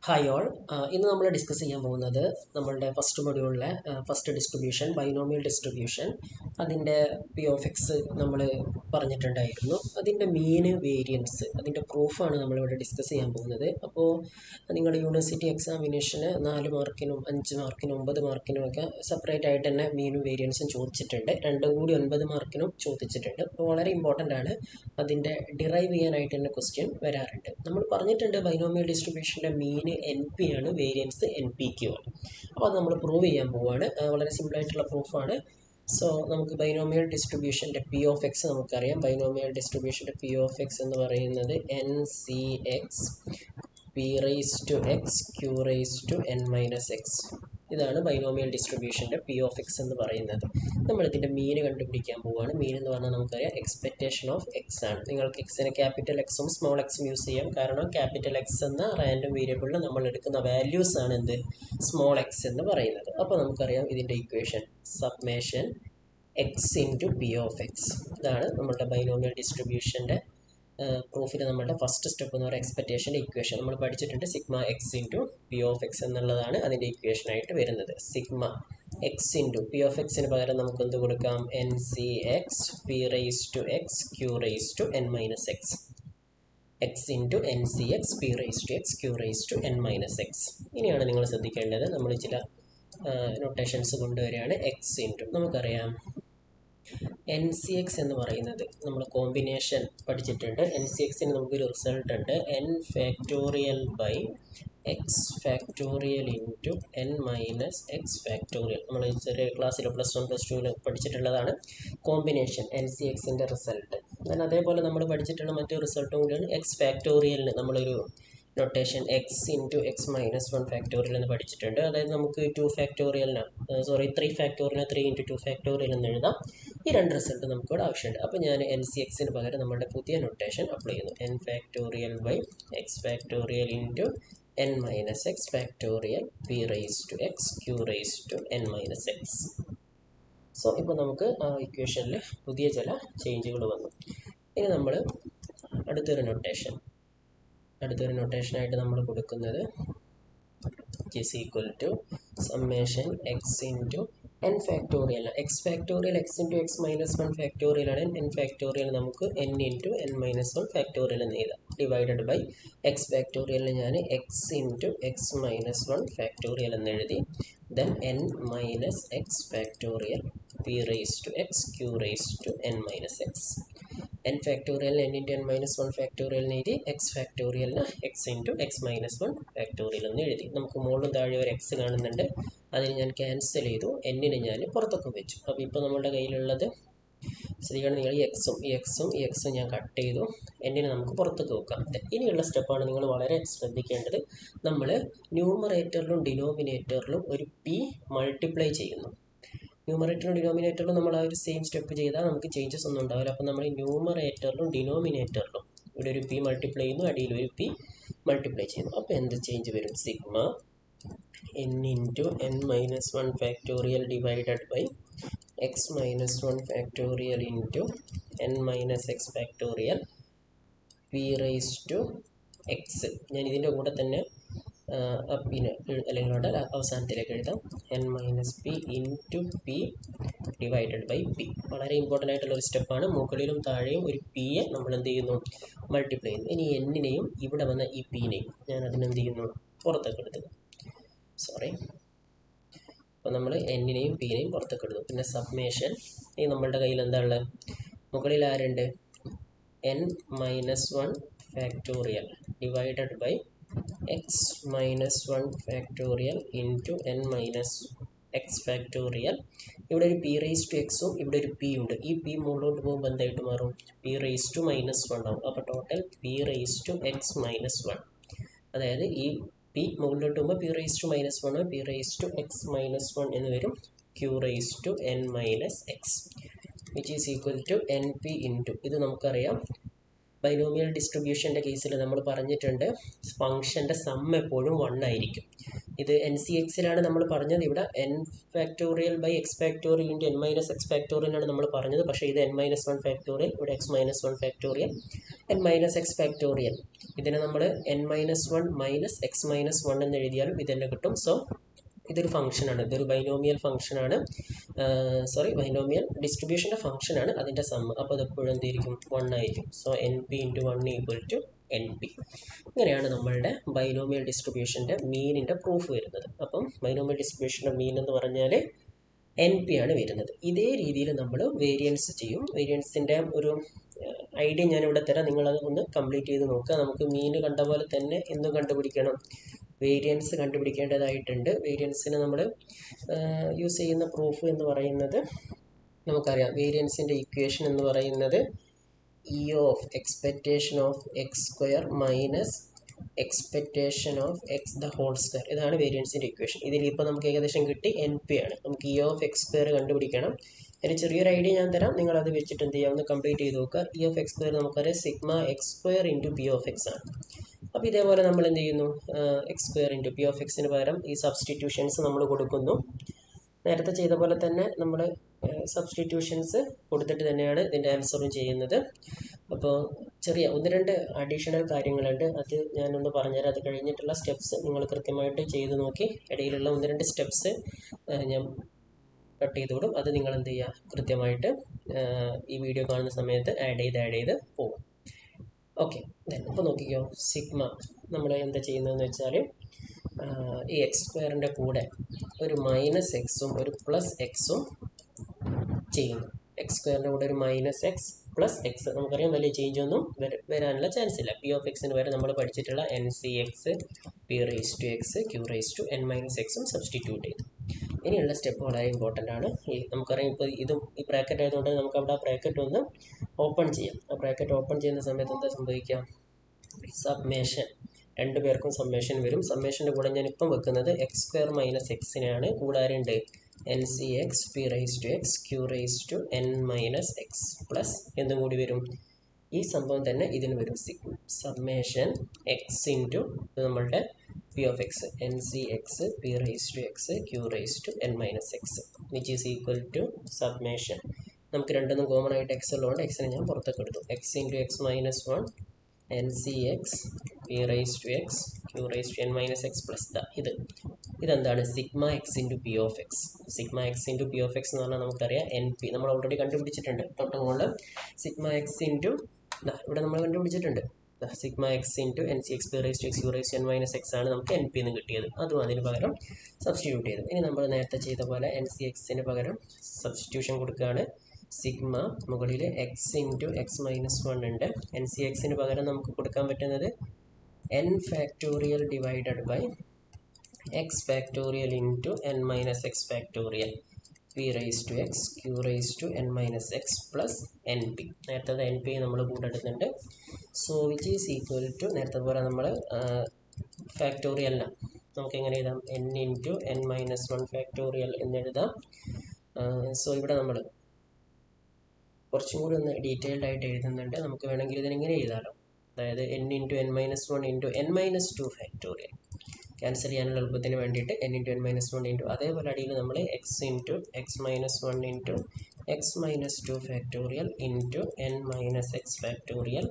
Hi all. ഇന്ന് നമ്മൾ discuss ചെയ്യാൻ പോകുന്നത് നമ്മളുടെ ഫസ്റ്റ് മൊഡ്യൂളിലെ ഫസ്റ്റ് ഡിസ്ട്രിബ്യൂഷൻ ബൈനോമിയൽ ഡിസ്ട്രിബ്യൂഷൻ. അതിൻ്റെ പി ഓഫ് എക്സ് നമ്മൾ പറഞ്ഞിട്ടുണ്ടായിരുന്നു. അതിൻ്റെ മീൻ വേരിയൻസ് അതിൻ്റെ പ്രൂഫാണ് നമ്മളിവിടെ ഡിസ്കസ് ചെയ്യാൻ പോകുന്നത്. അപ്പോൾ നിങ്ങളുടെ യൂണിവേഴ്സിറ്റി എക്സാമിനേഷന് 4 മാർക്കിനും 5 മാർക്കിനും 9 മാർക്കിനും ഒക്കെ സെപ്പറേറ്റ് ആയിട്ട് തന്നെ മീനും വേരിയൻസും ചോദിച്ചിട്ടുണ്ട്. രണ്ടും കൂടി 9 മാർക്കിനും ചോദിച്ചിട്ടുണ്ട്. അപ്പോൾ വളരെ ഇമ്പോർട്ടൻ്റ് ആണ്. അതിൻ്റെ ഡിറൈവ് ചെയ്യാനായിട്ട് തന്നെ ക്വസ്റ്റ്യൻ വരാറുണ്ട്. നമ്മൾ പറഞ്ഞിട്ടുണ്ട് ബൈനോമിയൽ ഡിസ്ട്രിബ്യൂഷൻ്റെ മീൻ NP ആണ്, വേരിയൻസ് NPQ ആണ്. അപ്പോൾ അത് നമ്മൾ പ്രൂവ് ചെയ്യാൻ പോവുകയാണ്. വളരെ സിമ്പിളായിട്ടുള്ള പ്രൂഫാണ്. സോ നമുക്ക് ബൈനോമിയൽ ഡിസ്ട്രിബ്യൂഷൻ്റെ പി ഓഫ് എക്സ് നമുക്കറിയാം. ബൈനോമിയൽ ഡിസ്ട്രിബ്യൂഷൻ്റെ പി ഓഫ് എക്സ് എന്ന് പറയുന്നത് NCX P raise to X Q raise to N minus X. ഇതാണ് ബൈനോമിയൽ ഡിസ്ട്രിബ്യൂഷൻ്റെ പി ഓഫ് എക്സ് എന്ന് പറയുന്നത്. നമ്മളിതിൻ്റെ മീൻ കണ്ടുപിടിക്കാൻ പോവുകയാണ്. മീൻ എന്ന് പറഞ്ഞാൽ നമുക്കറിയാം എക്സ്പെക്റ്റേഷൻ ഓഫ് എക്സ് ആണ്. നിങ്ങൾക്ക് എക്സിനെ ക്യാപിറ്റൽ എക്സും സ്മോൾ എക്സും യൂസ് ചെയ്യാം. കാരണം ക്യാപിറ്റൽ എക്സ് എന്ന റാൻഡം വേരിയബിളിൽ നമ്മൾ എടുക്കുന്ന വാല്യൂസ് ആണ് എന്ത് സ്മോൾ എക്സ് എന്ന് പറയുന്നത്. അപ്പോൾ നമുക്കറിയാം ഇതിൻ്റെ equation summation X into P of X. ഇതാണ് നമ്മളുടെ ബൈനോമിയൽ ഡിസ്ട്രിബ്യൂഷൻ്റെ പ്രൂഫിന് നമ്മളുടെ ഫസ്റ്റ് സ്റ്റെപ്പ് എന്ന് പറയുന്നത് എക്സ്പെക്റ്റേഷൻ്റെ ഇക്വേഷൻ നമ്മൾ പഠിച്ചിട്ടുണ്ട്. Sigma X into P of X എന്നുള്ളതാണ് അതിൻ്റെ ഇക്വേഷനായിട്ട് വരുന്നത്. Sigma X into P of എക്സിന് പകരം നമുക്ക് എന്ത് കൊടുക്കാം? NCX P raise to X Q raise to N minus X. X into NCX P raise to X Q raise to N minus X. ഇനിയാണ് നിങ്ങൾ ശ്രദ്ധിക്കേണ്ടത്. നമ്മൾ ചില നൊട്ടേഷൻസ് കൊണ്ടുവരികയാണ്. എക്സ് ഇൻറ്റു നമുക്കറിയാം NCX എന്ന് പറയുന്നത് നമ്മൾ കോമ്പിനേഷൻ പഠിച്ചിട്ടുണ്ട്. NCXന് നമുക്കൊരു റിസൾട്ട് ഉണ്ട്. N factorial by X factorial into N minus X factorial. നമ്മൾ ചെറിയ ക്ലാസ്സിൽ +1 +2 പഠിച്ചിട്ടുള്ളതാണ് കോമ്പിനേഷൻ NCXൻ്റെ റിസൾട്ട്. എന്നാൽ അതേപോലെ നമ്മൾ പഠിച്ചിട്ടുള്ള മറ്റൊരു റിസൾട്ടും കൂടിയാണ് എക്സ് ഫാക്ടോറിയലിന് നമ്മളൊരു notation X into X minus 1 factorial എന്ന് പഠിച്ചിട്ടുണ്ട്. അതായത് നമുക്ക് 2 ഫാക്ടോറിയലിന് 3 ഫാക്ടോറിയൽ 3 ഇൻറ്റു 2 ഫാക്ടോറിയൽ എന്ന് എഴുതാം. ഈ രണ്ട് റിസൾട്ട് നമുക്കിവിടെ ആവശ്യമുണ്ട്. അപ്പോൾ ഞാൻ NCXന് പകരം നമ്മുടെ പുതിയ നൊട്ടേഷൻ അപ്ലൈ ചെയ്യുന്നു. N factorial by X factorial into N minus X factorial P raise to X Q raise to N minus X. So ഇപ്പോൾ നമുക്ക് ആ ഇക്വേഷനിൽ പുതിയ ചില ചേഞ്ചുകൾ വന്നു. ഇനി നമ്മൾ അടുത്തൊരു നൊട്ടേഷനായിട്ട് നമ്മൾ കൊടുക്കുന്നത് is equal to summation x into N factorial. X factorial x into X minus 1 factorial ആണ്. N ഫാക്ടോറിയൽ നമുക്ക് N into N minus 1 factorial എന്ന് എഴുതാം. ഡിവൈഡഡ് ബൈ എക്സ് ഫാക്ടോറിയലിന് ഞാൻ x into X minus 1 factorial എന്ന് എഴുതി. Then N minus X factorial P raise to X Q raise to N minus x. N ഫാക്ടോറിയലിന് N into N minus 1 ഫാക്ടോറിയലിന് എഴുതി. X ഫാക്ടോറിയലിന് X into X minus 1 factorial എന്ന് എഴുതി. നമുക്ക് മുകളിലും താഴെ ഒരു എക്സ് കാണുന്നുണ്ട്. അതിന് ഞാൻ ക്യാൻസൽ ചെയ്തു. എന്നിന് ഞാൻ പുറത്തൊക്കെ വെച്ചു. അപ്പോൾ ഇപ്പോൾ നമ്മുടെ കയ്യിലുള്ളത് ശരിയാണ്. നിങ്ങൾ ഈ എക്സും ഞാൻ കട്ട് ചെയ്തു. എന്നിന് നമുക്ക് പുറത്തൊക്കെ വെക്കാം. ഇനിയുള്ള സ്റ്റെപ്പാണ് നിങ്ങൾ വളരെ ശ്രദ്ധിക്കേണ്ടത്. നമ്മൾ ന്യൂമറേറ്ററിലും ഡിനോമിനേറ്ററിലും ഒരു P മൾട്ടിപ്ലൈ ചെയ്യുന്നു. ന്യൂമറേറ്ററിലും ഡിനോമിനേറ്ററിലും നമ്മൾ ആ ഒരു സെയിം സ്റ്റെപ്പ് ചെയ്താൽ നമുക്ക് ചേഞ്ചസ് ഒന്നും ഉണ്ടാവില്ല. അപ്പോൾ നമ്മൾ ന്യൂമറേറ്ററിലും ഡിനോമിനേറ്ററിലും ഇവിടെ ഒരു P മൾട്ടിപ്ലൈ ചെയ്യുന്നു, അടിയിൽ ഒരു P മൾട്ടിപ്ലൈ ചെയ്യുന്നു. അപ്പോൾ എന്ത് ചേഞ്ച് വരും? Sigma N into N minus 1 factorial divided by x minus 1 factorial into N minus X factorial P raise to x. ഞാൻ ഇതിൻ്റെ കൂടെ തന്നെ പിന്നെ അല്ലെങ്കിൽ അവിടെ അവസാനത്തിലേക്ക് എഴുതാം. N minus P into P divided by P. വളരെ ഇമ്പോർട്ടൻ്റ് ആയിട്ടുള്ളൊരു സ്റ്റെപ്പാണ്. മുകളിലും താഴെയും ഒരു Pയെ നമ്മൾ എന്ത് ചെയ്യുന്നു? മൾട്ടിപ്ലൈ ചെയ്യുന്നു. ഇനി എന്നിനെയും ഇവിടെ വന്ന ഈ Pനെയും ഞാൻ അതിനെന്ത് ചെയ്യുന്നു? പുറത്തേക്ക് എടുത്തു. അപ്പോൾ നമ്മൾ എന്നിനെയും Pനെയും പുറത്തേക്ക് എടുത്തു. പിന്നെ സബ്മേഷൻ ഈ നമ്മളുടെ കയ്യിൽ എന്താ ഉള്ളത്? മുകളിൽ ആരുണ്ട്? N minus 1 factorial divided by x minus 1 factorial into N minus X factorial. ഇവിടെ ഒരു P റേസ് ടു എക്സും ഇവിടെ ഒരു P ഉണ്ട്. ഈ P മുകളിലോട്ട് പോകുമ്പോൾ എന്തായിട്ട് മാറും? P റേസ് ടു മൈനസ് 1 ആവും. അപ്പോൾ total P raise to x minus 1. അതായത് ഈ P മുകളിലോട്ട് പോകുമ്പോൾ P raise to minus 1 P raise to x minus 1 എന്ന് വരും. Q raise to N minus X which is equal to NP into ഇത് നമുക്കറിയാം. ബൈനോമിയൽ ഡിസ്ട്രിബ്യൂഷൻ്റെ കേസിൽ നമ്മൾ പറഞ്ഞിട്ടുണ്ട് ഫംഗ്ഷൻ്റെ സം എപ്പോഴും 1 ആയിരിക്കും. ഇത് എൻ സി എക്സിലാണ് നമ്മൾ പറഞ്ഞത്. ഇവിടെ N factorial by X factorial into N minus X ഫാക്ടോറിയലാണ് നമ്മൾ പറഞ്ഞത്. പക്ഷേ ഇത് എൻ മൈനസ് വൺ ഫാക്ടോറിയൽ, ഇവിടെ X minus one factorial, N minus X factorial. ഇതിനെ നമ്മൾ N minus one minus X minus one എന്ന് എഴുതിയാലും ഇത് തന്നെ കിട്ടും. സോ ഇതൊരു ഫംഗ്ഷനാണ്, ഇതൊരു ബൈനോമിയൽ ഫംഗ്ഷനാണ്, ബൈനോമിയൽ ഡിസ്ട്രിബ്യൂഷൻ്റെ ഫംഗ്ഷനാണ്, അതിൻ്റെ സം. അപ്പോൾ അത് എപ്പോഴും എന്തായിരിക്കും? 1 ആയിരിക്കും. So n p into 1 equal to n p. ഇങ്ങനെയാണ് നമ്മളുടെ ബൈനോമിയൽ ഡിസ്ട്രിബ്യൂഷൻ്റെ മീനിൻ്റെ പ്രൂഫ് വരുന്നത്. അപ്പം ബൈനോമിയൽ ഡിസ്ട്രിബ്യൂഷൻ്റെ മീൻ എന്ന് പറഞ്ഞാൽ എൻ പി ആണ് വരുന്നത്. ഇതേ രീതിയിൽ നമ്മൾ വേരിയൻസ് ചെയ്യും. വേരിയൻസിൻ്റെ ഒരു ഐഡിയ ഞാനിവിടെ തരാം, നിങ്ങളത് ഒന്ന് കംപ്ലീറ്റ് ചെയ്ത് നോക്കുക. നമുക്ക് മീൻ കണ്ട പോലെ തന്നെ എന്തും കണ്ടുപിടിക്കണം, വേരിയൻസ് കണ്ടുപിടിക്കേണ്ടതായിട്ടുണ്ട്. വേരിയൻസിന് നമ്മൾ യൂസ് ചെയ്യുന്ന പ്രൂഫ് എന്ന് പറയുന്നത് നമുക്കറിയാം. വേരിയൻസിൻ്റെ ഇക്വേഷൻ എന്ന് പറയുന്നത് e of expectation of x square minus expectation of x the whole square. ഇതാണ് വേരിയൻസിൻ്റെ ഇക്വേഷൻ. ഇതിലിപ്പോൾ നമുക്ക് ഏകദേശം കിട്ടി എൻ പി ആണ്. നമുക്ക് ഇ ഓഫ് എക്സ് സ്ക്വയർ കണ്ടുപിടിക്കണം. ഒരു ചെറിയൊരു ഐഡിയ ഞാൻ തരാം, നിങ്ങളത് വെച്ചിട്ട് എന്ത് ചെയ്യാം, ഒന്ന് കംപ്ലീറ്റ് ചെയ്ത് നോക്കുക. ഇ ഓഫ് എക്സ് സ്ക്വയർ നമുക്കറിയാം sigma X square into P of X ആണ്. അപ്പോൾ ഇതേപോലെ നമ്മൾ എന്ത് ചെയ്യുന്നു, X square into P of എക്സിന് പകരം ഈ സബ്സ്റ്റിറ്റ്യൂഷൻസ് നമ്മൾ കൊടുക്കുന്നു. നേരത്തെ ചെയ്ത പോലെ തന്നെ നമ്മൾ സബ്സ്റ്റിറ്റ്യൂഷൻസ് കൊടുത്തിട്ട് തന്നെയാണ് ഇതിൻ്റെ ആൻസറും ചെയ്യുന്നത്. അപ്പോൾ ചെറിയ 1-2 അഡീഷണൽ കാര്യങ്ങളുണ്ട്, അത് ഞാനൊന്ന് പറഞ്ഞുതരാം. അത് കഴിഞ്ഞിട്ടുള്ള സ്റ്റെപ്സ് നിങ്ങൾ കൃത്യമായിട്ട് ചെയ്ത് നോക്കി. ഇടയിലുള്ള 1-2 സ്റ്റെപ്സ് ഞാൻ കട്ട് ചെയ്ത് വിടും. അത് നിങ്ങൾ എന്ത് ചെയ്യുക, കൃത്യമായിട്ട് ഈ വീഡിയോ കാണുന്ന സമയത്ത് ആഡ് ചെയ്ത് പോകും. ഓക്കെ, അപ്പോൾ നോക്കിക്കോ. സിഗ്മ നമ്മൾ എന്താ ചെയ്യുന്നതെന്ന് വെച്ചാൽ ഈ എക്സ് സ്ക്വയറിൻ്റെ കൂടെ ഒരു മൈനസ് എക്സും ഒരു പ്ലസ് എക്സും ചെയ്യുന്നു. എക്സ് സ്ക്വയറിൻ്റെ കൂടെ ഒരു മൈനസ് എക്സ് പ്ലസ് എക്സ്. നമുക്കറിയാം വലിയ ചേഞ്ച് ഒന്നും വരാനുള്ള ചാൻസ് ഇല്ല. പി ഓഫ് എക്സിന് വരെ നമ്മൾ പഠിച്ചിട്ടുള്ള n C X, P raise to X, Q raise to N minus എക്സും സബ്സ്റ്റിറ്റ്യൂട്ട് ചെയ്തു. ഇനിയുള്ള സ്റ്റെപ്പ് വളരെ ഇമ്പോർട്ടൻ്റ് ആണ്. നമുക്കറിയാം ഇപ്പോൾ ഇതും ഈ ബ്രാക്കറ്റ് ആയതുകൊണ്ട് നമുക്ക് അവിടെ ആ ബ്രാക്കറ്റ് ഒന്ന് ഓപ്പൺ ചെയ്യാം. ആ ബ്രാക്കറ്റ് ഓപ്പൺ ചെയ്യുന്ന സമയത്ത് എന്താ സംഭവിക്കുക, സബ്മേഷൻ, രണ്ട് പേർക്കും സമ്മേഷൻ വരും. സമ്മേഷൻ്റെ കൂടെ ഞാൻ ഇപ്പം വെക്കുന്നത് എക്സ് സ്ക്വയർ മൈനസ് എക്സിനെയാണ്. കൂടാറുണ്ട് N C X, P raise to X, Q raise to N minus X plus എന്തും കൂടി വരും. ഈ സംഭവം തന്നെ ഇതിന് വരും, സബ്മേഷൻ എക്സ് ഇൻറ്റു നമ്മളുടെ P of X, N C X, P raise to X, Q raise to N minus X which is equal to summation. നമുക്ക് രണ്ടൊന്നും കോമൺ ആയിട്ട് എക്സ് ഉള്ളതുകൊണ്ട് എക്സിനെ ഞാൻ പുറത്തേക്ക് എടുത്തു. X into X minus 1 N C X, P raise to X, Q raise to N minus X plus ഇതെന്താണ്, sigma X into P of X. Sigma X into P of X എന്ന് പറഞ്ഞാൽ നമുക്കറിയാം N P നമ്മൾ already കണ്ടുപിടിച്ചിട്ടുണ്ട്. തൊട്ടുകൊണ്ട് sigma X into ഇവിടെ നമ്മൾ കണ്ടുപിടിച്ചിട്ടുണ്ട്. Sigma X into N C X, P raise to X, Q raise to N minus X ആണ് നമുക്ക് എൻ പി എന്ന് കിട്ടിയത്. അതും അതിന് പകരം സബ്സ്റ്റിറ്റ്യൂട്ട് ചെയ്തു. ഇനി നമ്മൾ നേരത്തെ ചെയ്ത പോലെ എൻ സി എക്സിന് പകരം സബ്സ്റ്റിറ്റ്യൂഷൻ കൊടുക്കുകയാണ്. സിഗ്മ മുകളിൽ എക്സ് ഇൻറ്റു എക്സ് മൈനസ് 1 ഉണ്ട്. എൻ സി എക്സിന് പകരം നമുക്ക് കൊടുക്കാൻ പറ്റുന്നത് n factorial divided by X factorial into N minus X factorial, p raise to X, Q raise to N minus X plus N p. നേരത്തെ n P നമ്മൾ കൂടെ എടുക്കുന്നുണ്ട്. So which is equal to നേരത്തെ പോലെ നമ്മൾ ഫാക്ടോറിയലിന് നമുക്ക് എങ്ങനെ എഴുതാം, n into N minus 1 factorial എന്നെഴുതാം. സോ ഇവിടെ നമ്മൾ കുറച്ചും കൂടി ഒന്ന് ഡീറ്റെയിൽഡ് ആയിട്ട് എഴുതുന്നുണ്ട്. നമുക്ക് വേണമെങ്കിൽ ഇതിനെങ്ങനെ എഴുതാമല്ലോ, അതായത് n into N minus 1 into N minus 2 factorial cancel ചെയ്യാനുള്ള എളുപ്പത്തിന് വേണ്ടിയിട്ട് n into N minus 1 into അതേപോലെ അടിയിൽ നമ്മൾ x into X minus 1 into X minus 2 factorial into N minus X factorial,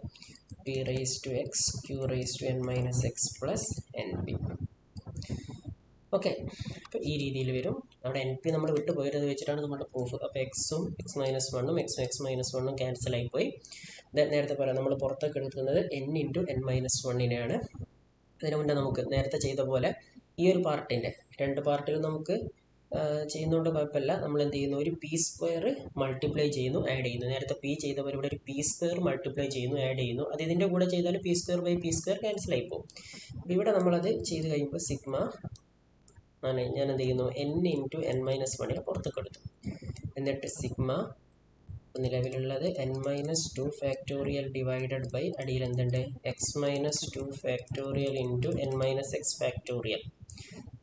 p raise to X, Q raise to N minus X plus N p. Okay, അപ്പോൾ ഈ രീതിയിൽ വരും. അവിടെ N P നമ്മൾ വിട്ടു പോയത് വെച്ചിട്ടാണ് നമ്മുടെ പ്രൂഫ്. അപ്പോൾ എക്സും എക്സ് മൈനസ് 1ഉം എക്സും എക്സ് മൈനസ് 1ഉം ക്യാൻസൽ ആയിപ്പോയി. നേരത്തെ പറയാം നമ്മൾ പുറത്തേക്ക് എടുക്കുന്നത് എൻ ഇൻറ്റു എൻ മൈനസ് 1നെയാണ്. അതിന് മുന്നേ നമുക്ക് നേരത്തെ ചെയ്ത പോലെ ഈ ഒരു പാർട്ടിൻ്റെ 2 പാർട്ടിലും നമുക്ക് ചെയ്യുന്നതുകൊണ്ട് കുഴപ്പമില്ല. നമ്മൾ എന്ത് ചെയ്യുന്നു, ഒരു പി സ്ക്വയർ മൾട്ടിപ്ലൈ ചെയ്യുന്നു, ആഡ് ചെയ്യുന്നു. നേരത്തെ പി ചെയ്ത പോലെ ഇവിടെ ഒരു പി സ്ക്വയർ മൾട്ടിപ്ലൈ ചെയ്യുന്നു, ആഡ് ചെയ്യുന്നു. അത് ഇതിൻ്റെ കൂടെ ചെയ്താൽ P square by P square cancel ആയിപ്പോവും. അപ്പോൾ ഇവിടെ നമ്മളത് ചെയ്ത് കഴിയുമ്പോൾ സിഗ്മ ഞാൻ എന്ത് ചെയ്യുന്നു, എൻ ഇൻറ്റു എൻ മൈനസ് 1നെ പുറത്തേക്ക് എടുത്തു. എന്നിട്ട് സിഗ്മ നിലവിലുള്ളത് N minus 2 factorial divided by അടിയിൽ എന്തുണ്ട്, X minus 2 factorial into N minus X factorial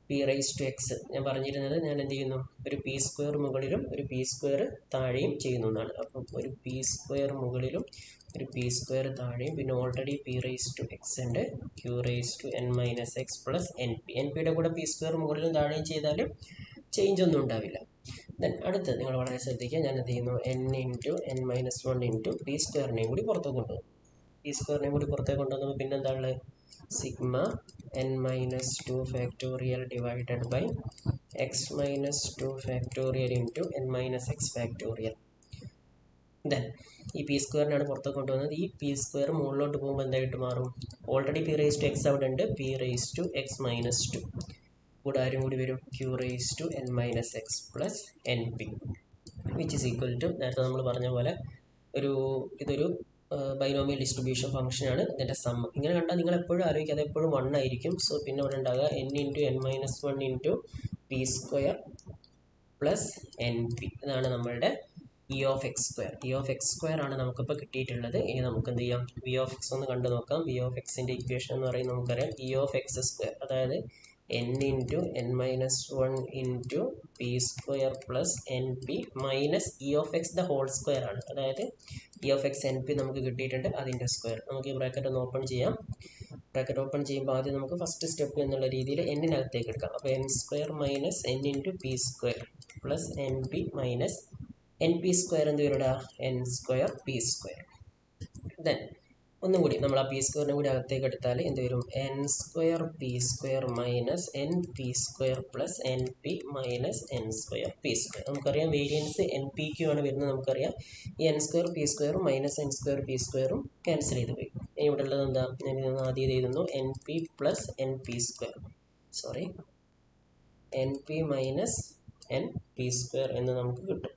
P rise to x ഞാൻ പറഞ്ഞിരുന്നത് ഞാൻ എന്ത് ചെയ്യുന്നു, ഒരു പി സ്ക്വയർ മുകളിലും ഒരു പി സ്ക്വയർ താഴെയും ചെയ്യുന്നു എന്നാണ്. അപ്പം ഒരു പി സ്ക്വയർ മുകളിലും ഒരു പി സ്ക്വയർ താഴെയും, പിന്നെ already P rise to X ഉണ്ട്, Q rise to N minus X plus N P. എൻ പിയുടെ കൂടെ പി സ്ക്വയർ മുകളിലും താഴെയും ചെയ്താലും ചേഞ്ച് ഒന്നും ഉണ്ടാവില്ല. ദെൻ അടുത്ത് നിങ്ങൾ വളരെ ശ്രദ്ധിക്കുക, ഞാൻ എന്ത് ചെയ്യുന്നു, N into N minus one into P സ്ക്വയറിനെയും കൂടി പുറത്തേക്ക് കൊണ്ടുപോകും. പി സ്ക്വയറിനെയും കൂടി പുറത്തേക്ക് കൊണ്ടുവന്നപ്പോൾ പിന്നെ എന്താണ്, sigma n minus two factorial divided by x minus two factorial into N minus X factorial. Then ഈ പി സ്ക്വയറിനാണ് പുറത്തേക്ക് കൊണ്ടുവന്നത്. ഈ പി സ്ക്വയർ മുകളിലോട്ട് പോകുമ്പോൾ എന്തായിട്ട് മാറും, already p raise to x അവിടെ ഉണ്ട്, p raise to x minus two കൂടെ ആരും കൂടി വരും, q raise to N minus X plus N p which is equal to നേരത്തെ നമ്മൾ പറഞ്ഞ പോലെ ഇതൊരു ബൈനോമിയൽ ഡിസ്ട്രിബ്യൂഷൻ ഫംഗ്ഷനാണ്. ഇതിൻ്റെ സം ഇങ്ങനെ കണ്ടാൽ നിങ്ങൾ എപ്പോഴും ആലോചിക്കുക അത് എപ്പോഴും 1 ആയിരിക്കും. സോ പിന്നെ ഇവിടെ ഉണ്ടാകുക N into N minus one into P square plus N P. ഇതാണ് നമ്മളുടെ E of x square. E of x square ആണ് നമുക്കിപ്പോൾ കിട്ടിയിട്ടുള്ളത്. ഇനി നമുക്ക് എന്ത് ചെയ്യാം, വി ഓഫ് എക്സ് ഒന്ന് കണ്ടു നോക്കാം. വി ഓഫ് എക്സിൻ്റെ ഇക്വേഷൻ എന്ന് പറയുന്നത് നമുക്കറിയാം ഇ ഓഫ് എക്സ് സ്ക്വയർ, അതായത് n into N minus one into P square plus N P minus e of x the whole square ആണ്. അതായത് e of X n p നമുക്ക് കിട്ടിയിട്ടുണ്ട്, അതിൻ്റെ സ്ക്വയർ. നമുക്ക് ഈ ബ്രാക്കറ്റ് ഒന്ന് ഓപ്പൺ ചെയ്യാം. ബ്രാക്കറ്റ് ഓപ്പൺ ചെയ്യുമ്പോൾ ആദ്യം നമുക്ക് ഫസ്റ്റ് സ്റ്റെപ്പ് എന്നുള്ള രീതിയിൽ എന്നിനകത്തേക്ക് എടുക്കാം. അപ്പോൾ N square minus N into P square plus N P minus N P square എന്ത് വരുടെ N square P square. Then ഒന്നും കൂടി നമ്മൾ ആ പി സ്ക്വയറിനെ കൂടി അകത്തേക്ക് എടുത്താൽ എന്ത് വരും, N square P square minus N P square plus N P minus N square P square. നമുക്കറിയാം വേരിയൻസ് എൻ പി ക്യു ആണ് വരുന്നത്. നമുക്കറിയാം ഈ എൻ സ്ക്വയർ പി സ്ക്വയറും മൈനസ് എൻ സ്ക്വയർ പി സ്ക്വയറും ക്യാൻസൽ ചെയ്ത് പോയി. ഇനി ഇവിടെ ഉള്ളത് എന്താ, ഞാൻ ആദ്യം എഴുതുന്നു N P plus N P square, sorry N P minus N P square എന്ന് നമുക്ക് കിട്ടും.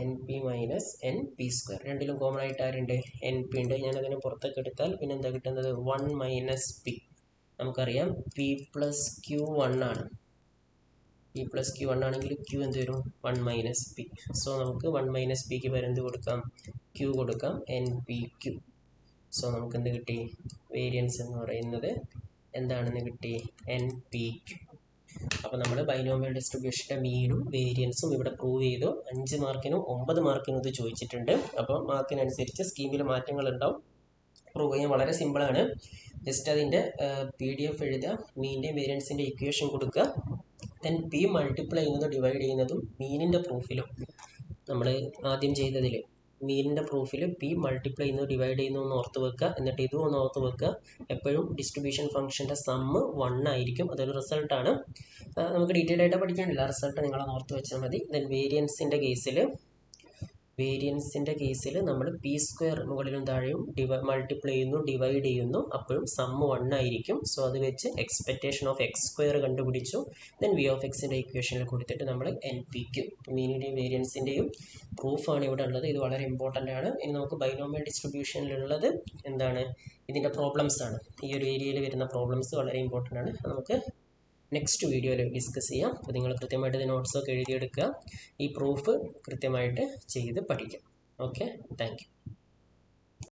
N P minus N P square രണ്ടിലും കോമൺ ആയിട്ട് ആരുണ്ട്, എൻ പി ഉണ്ട്. ഞാനതിനെ പുറത്തേക്ക് എടുത്താൽ പിന്നെ എന്താ കിട്ടുന്നത്, വൺ മൈനസ് പി. നമുക്കറിയാം പി പ്ലസ് ക്യൂ വൺ ആണ്. പി പ്ലസ് ക്യൂ വൺ ആണെങ്കിൽ ക്യൂ എന്ത് വരും, വൺ മൈനസ് പി. സോ നമുക്ക് വൺ മൈനസ് പിക്ക് പകരം എന്ത് കൊടുക്കാം, ക്യൂ കൊടുക്കാം, എൻ പി ക്യൂ. സോ നമുക്ക് എന്ത് കിട്ടി, വേരിയൻസ് എന്ന് പറയുന്നത് എന്താണെന്ന് കിട്ടി, എൻ പി ക്യൂ. അപ്പോൾ നമ്മൾ ബൈനോമിയൽ ഡിസ്ട്രിബ്യൂഷൻ്റെ മീനും വേരിയൻസും ഇവിടെ പ്രൂവ് ചെയ്തു. 5 മാർക്കിനും 9 മാർക്കിനും ഇത് ചോദിച്ചിട്ടുണ്ട്. അപ്പോൾ മാർക്കിനനുസരിച്ച് സ്കീമിൽ മാറ്റങ്ങൾ ഉണ്ടാവും. പ്രൂവ് ചെയ്യാൻ വളരെ സിമ്പിളാണ്. ജസ്റ്റ് അതിൻ്റെ PDF എഴുതുക, മീനിൻ്റെയും വേരിയൻസിൻ്റെ ഇക്വേഷൻ കൊടുക്കുക. ദെൻ പി മൾട്ടിപ്ലൈ ചെയ്യുന്നതും ഡിവൈഡ് ചെയ്യുന്നതും മീനിൻ്റെ പ്രൂഫിലും നമ്മൾ ആദ്യം ചെയ്തതിൽ മീനിൻ്റെ പ്രൂഫിൽ പി മൾട്ടിപ്ലൈ ചെയ്യുന്നു ഡിവൈഡ് ചെയ്യുന്നു എന്ന് ഓർത്ത് വെക്കുക. എന്നിട്ട് ഇതും ഒന്ന് ഓർത്ത് വെക്കുക, എപ്പോഴും ഡിസ്ട്രിബ്യൂഷൻ ഫംഗ്ഷൻ്റെ സമ്മ് 1 ആയിരിക്കും. അതൊരു റിസൾട്ടാണ്, നമുക്ക് ഡീറ്റെയിൽ ആയിട്ട് പഠിക്കാനില്ല. റിസൾട്ട് നിങ്ങളൊന്ന് ഓർത്ത് വെച്ചാൽ മതി. ദെൻ വേരിയൻസിൻ്റെ കേസിൽ നമ്മൾ പി സ്ക്വയർ മുകളിലും താഴെയും മൾട്ടിപ്ലൈ ചെയ്യുന്നു ഡിവൈഡ് ചെയ്യുന്നു, അപ്പോഴും സമ്മ് 1 ആയിരിക്കും. സോ അത് വെച്ച് എക്സ്പെക്റ്റേഷൻ ഓഫ് എക്സ് സ്ക്വയർ കണ്ടുപിടിച്ചു. ദെൻ വി ഓഫ് എക്സിൻ്റെ ഇക്വേഷനിൽ കൊടുത്തിട്ട് നമ്മൾ എൻ പി ക്യു മീനിൻ്റെയും വേരിയൻസിൻ്റെയും പ്രൂഫാണ് ഇവിടെ ഉള്ളത്. ഇത് വളരെ ഇമ്പോർട്ടൻ്റ് ആണ്. ഇനി നമുക്ക് ബൈനോമിയൽ ഡിസ്ട്രിബ്യൂഷനിലുള്ളത് എന്താണ്, ഇതിൻ്റെ പ്രോബ്ലംസ് ആണ്. ഈ ഒരു ഏരിയയിൽ വരുന്ന പ്രോബ്ലംസ് വളരെ ഇമ്പോർട്ടൻ്റ് ആണ്. നമുക്ക് നെക്സ്റ്റ് വീഡിയോയിൽ ഡിസ്കസ് ചെയ്യാം. അപ്പോൾ നിങ്ങൾ കൃത്യമായിട്ട് ഇത് നോട്ട്സൊക്കെ എഴുതിയെടുക്കുക, ഈ പ്രൂഫ് കൃത്യമായിട്ട് ചെയ്ത് പഠിക്കാം. Okay, thank you.